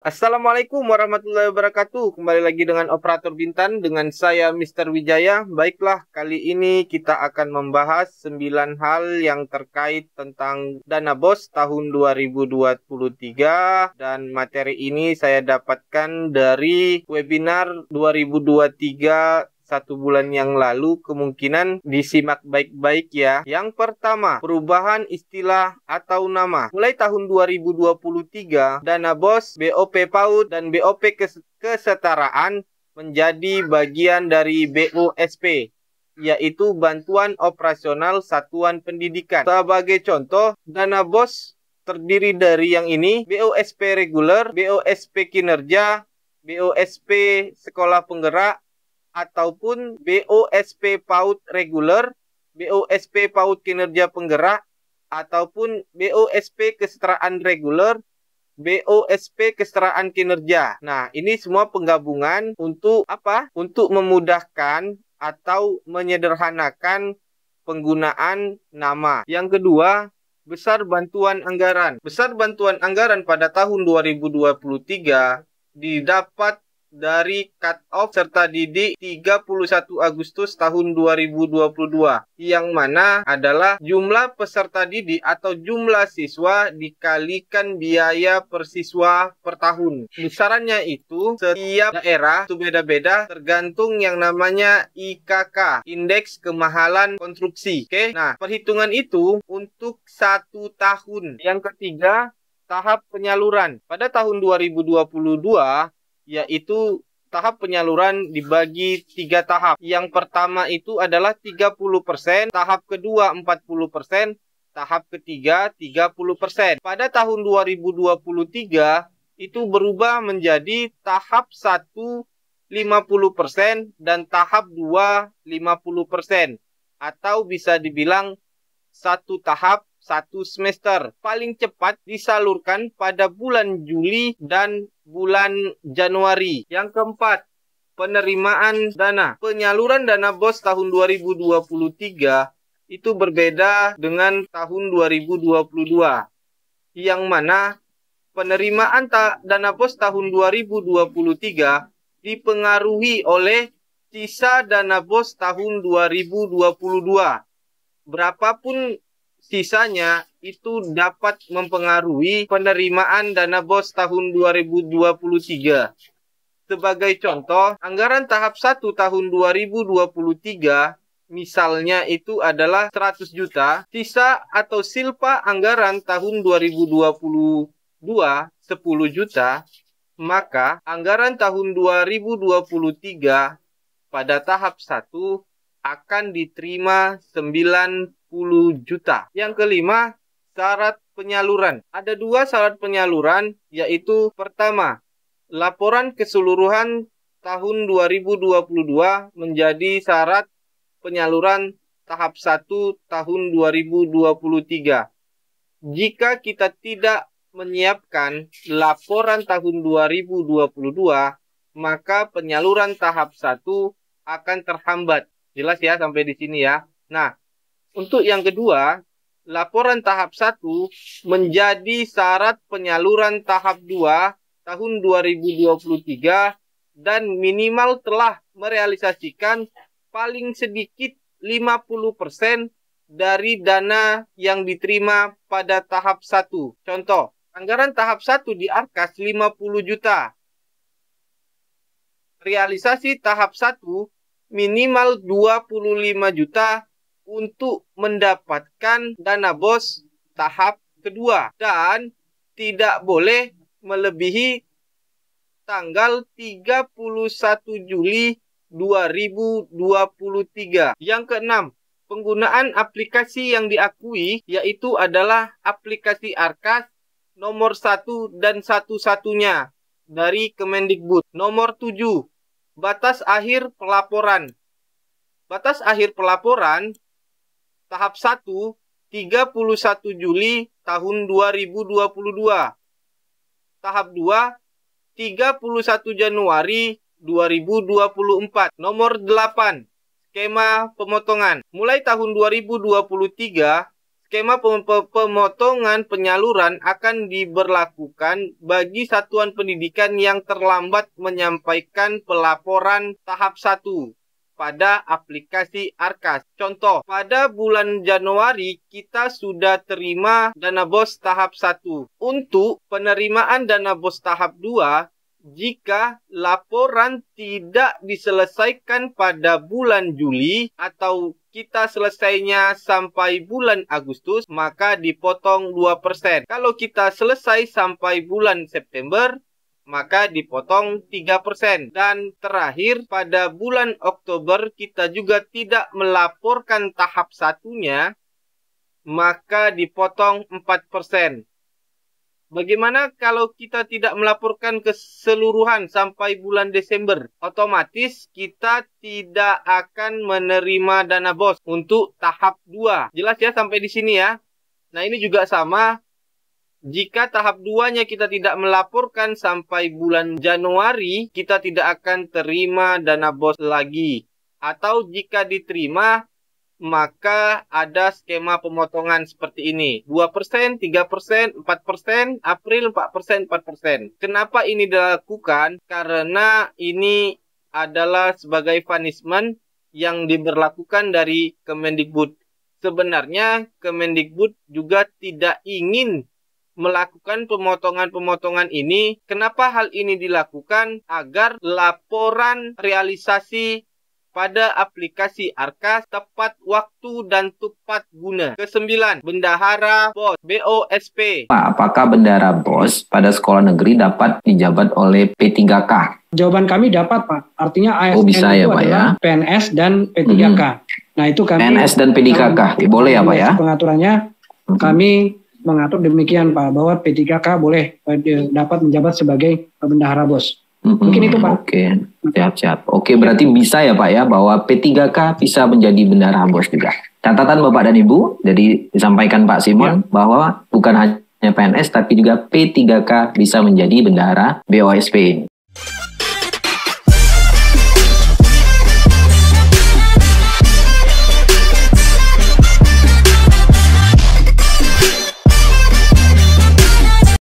Assalamualaikum warahmatullahi wabarakatuh. Kembali lagi dengan Operator Bintan dengan saya Mr. Wijaya. Baiklah, kali ini kita akan membahas 9 hal yang terkait tentang dana BOS tahun 2023, dan materi ini saya dapatkan dari webinar 2023 1 bulan yang lalu. Kemungkinan disimak baik-baik ya. Yang pertama, perubahan istilah atau nama. Mulai tahun 2023, dana BOS, BOP PAUD, dan BOP kesetaraan menjadi bagian dari BOSP, yaitu Bantuan Operasional Satuan Pendidikan. Sebagai contoh, dana BOS terdiri dari yang ini: BOSP reguler, BOSP kinerja, BOSP sekolah penggerak, ataupun BOSP PAUD reguler, BOSP PAUD kinerja penggerak, ataupun BOSP kesetaraan reguler, BOSP kesetaraan kinerja. Nah, ini semua penggabungan untuk apa? Untuk memudahkan atau menyederhanakan penggunaan nama. Yang kedua, besar bantuan anggaran. Besar bantuan anggaran pada tahun 2023 didapat dari cut-off serta didik 31 Agustus tahun 2022, yang mana adalah jumlah peserta didik atau jumlah siswa dikalikan biaya per siswa per tahun. Besarannya itu setiap daerah itu beda-beda tergantung yang namanya IKK, Indeks Kemahalan Konstruksi. Oke, nah perhitungan itu untuk 1 tahun. Yang ketiga, tahap penyaluran. Pada tahun 2022, yaitu tahap penyaluran dibagi 3 tahap. Yang pertama itu adalah 30%, tahap kedua 40%, tahap ketiga 30%. Pada tahun 2023 itu berubah menjadi tahap 1 50% dan tahap 2 50%, atau bisa dibilang 1 tahap 1 semester. Paling cepat disalurkan pada bulan Juli dan bulan Januari. Yang keempat, penerimaan dana. Penyaluran dana BOS tahun 2023 itu berbeda dengan tahun 2022, yang mana penerimaan dana BOS tahun 2023 dipengaruhi oleh sisa dana BOS tahun 2022. Berapapun sisanya itu dapat mempengaruhi penerimaan dana BOS tahun 2023. Sebagai contoh, anggaran tahap 1 tahun 2023 misalnya itu adalah 100 juta, sisa atau silpa anggaran tahun 2022 10 juta, maka anggaran tahun 2023 pada tahap 1 akan diterima 90 juta. Yang kelima, syarat penyaluran. Ada 2 syarat penyaluran, yaitu pertama, laporan keseluruhan tahun 2022 menjadi syarat penyaluran tahap 1 tahun 2023. Jika kita tidak menyiapkan laporan tahun 2022, maka penyaluran tahap 1 akan terhambat. Jelas ya sampai di sini ya. Nah, untuk yang kedua, laporan tahap 1 menjadi syarat penyaluran tahap 2 tahun 2023 dan minimal telah merealisasikan paling sedikit 50% dari dana yang diterima pada tahap 1. Contoh, anggaran tahap 1 di Arkas 50 juta. Realisasi tahap 1 minimal 25 juta untuk mendapatkan dana BOS tahap kedua, dan tidak boleh melebihi tanggal 31 Juli 2023. Yang keenam, penggunaan aplikasi yang diakui, yaitu adalah aplikasi Arkas nomor 1 dan satu-satunya dari Kemendikbud. Nomor 7, batas akhir pelaporan. Batas akhir pelaporan tahap 1, 31 Juli tahun 2022. Tahap 2, 31 Januari 2024. Nomor 8, skema pemotongan. Mulai tahun 2023, Skema pemotongan penyaluran akan diberlakukan bagi satuan pendidikan yang terlambat menyampaikan pelaporan tahap 1 pada aplikasi Arkas. Contoh, pada bulan Januari kita sudah terima dana BOS tahap 1. Untuk penerimaan dana BOS tahap 2, jika laporan tidak diselesaikan pada bulan Juli atau kita selesainya sampai bulan Agustus, maka dipotong 2%. Kalau kita selesai sampai bulan September, maka dipotong 3%. Dan terakhir, pada bulan Oktober kita juga tidak melaporkan tahap satunya, maka dipotong 4%. Bagaimana kalau kita tidak melaporkan keseluruhan sampai bulan Desember? Otomatis kita tidak akan menerima dana BOS untuk tahap 2. Jelas ya sampai di sini ya? Nah, ini juga sama. Jika tahap 2-nya kita tidak melaporkan sampai bulan Januari, kita tidak akan terima dana BOS lagi. Atau jika diterima, maka ada skema pemotongan seperti ini. 2%, 3%, 4%, April 4%, 4%. Kenapa ini dilakukan? Karena ini adalah sebagai punishment yang diberlakukan dari Kemendikbud. Sebenarnya Kemendikbud juga tidak ingin melakukan pemotongan-pemotongan ini. Kenapa hal ini dilakukan? Agar laporan realisasi pada aplikasi Arkas tepat waktu dan tepat guna. Ke-9, bendahara BOS, BOSP. Pak, apakah bendahara BOS pada sekolah negeri dapat dijabat oleh P3K? Jawaban kami dapat, Pak. Artinya ASN bisa itu ya, Pak, adalah ya? PNS dan P3K. Nah, itu kami PNS dan P3K. Boleh ya, Pak ya? Pengaturannya kami mengatur demikian, Pak, bahwa P3K boleh dapat menjabat sebagai bendahara BOS. Mungkin itu, Pak. Oke, siap-siap. Oke, berarti bisa ya, Pak ya, bahwa P3K bisa menjadi bendahara BOS juga. Catatan Bapak dan Ibu, jadi disampaikan Pak Simon bahwa bukan hanya PNS, tapi juga P3K bisa menjadi bendahara BOSP.